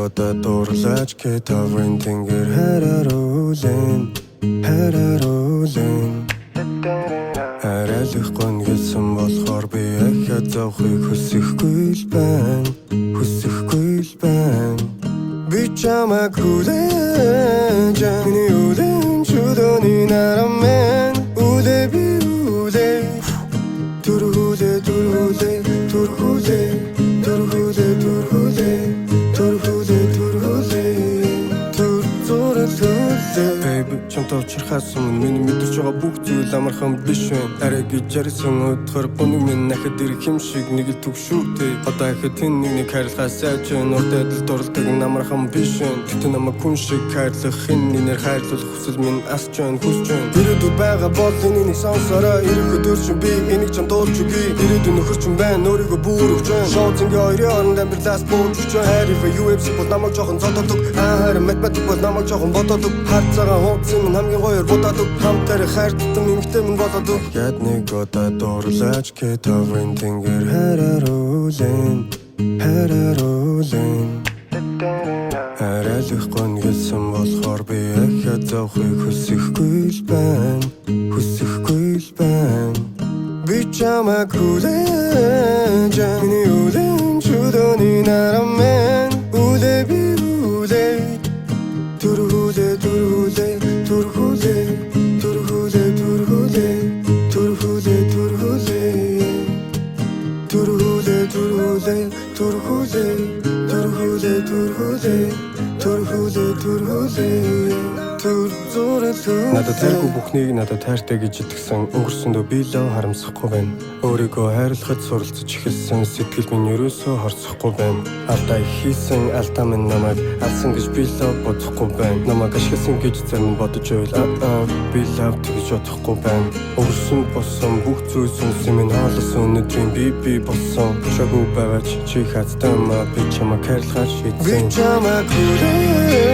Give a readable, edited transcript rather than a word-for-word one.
удаа дурлаач кетавын тэнгэр хараруулэн Харайлах гон гэлсэн болохоор би ахиад зовхыг хүсэхгүй л байна Би чамайг хүлээж миний үлэн чудоны нарамэн Үлээ би үлээ Турхулээ Baby, чамтай уулзахаас өмнө миний мэдэрч байгаа бүх зүйл амархан биш байна. Арай гэж ярьсан өдөр бүнийг минь нахад ирэх юм шиг нэг л төгшүүтэй. Одоо ихэд тэн нэг хайрлахаас айж урд адил дурлдаг амархан биш байна. Гэтэ намайг хүн шиг хайрлах хинээр хайрлуулах хүсэл минь асч байна, хүсч байна. Ирээдүйд байгаа бол энийг сонсороо. Ирэх өдөр чинь би энийг чамд дуулж өгье. Ирээдүйн нөхөр чинь байна, өөрийгөө бүр өгч байна. Шоуцингийн хоёрын хооронд амьдралаас бууж өгч байна. Хайрын UFC бол намайг жоохон зододог. Харин математик бол намайг жоохон бододог. Харцаагаа хуудсан минь хамгийн гоёор бододог. Хамтараа хайртан эмэгтэй минь болодог. Яд нэг удаа дурлаач кетавын тэнгэр хараруулэн Харайлах гон гэлсэн болохоор би ахиад зовхыг хүсэхгүй л байна Би чамайг хүлээж миний үлэн чудоны нарамэн Үлээ би үлээ Турхулээ Надад зэрэггүй бүхнийг надад хайртай гэж итгэсэн өнгөрсөндөө би л харамсахгүй байна Өөрийгөө хайрлахад суралцж эхэлсэн сэтгэл минь ерөөсөө хорцохгүй байна Алдаа их хийсэн алдаа минь намайг алсан гэж би л бодохгүй байна Намайг ашигласан гэж зарим бодож байл би л тэгж бодохгүй байна Өнгөрсөн болсон бүх зүйл сүнсэн минь хаалсан өнөдрийн би болсон Шагуу байгаач чи хацтай маа би чамайг хайрлахаар шийдсэн Би чамайг хүлээж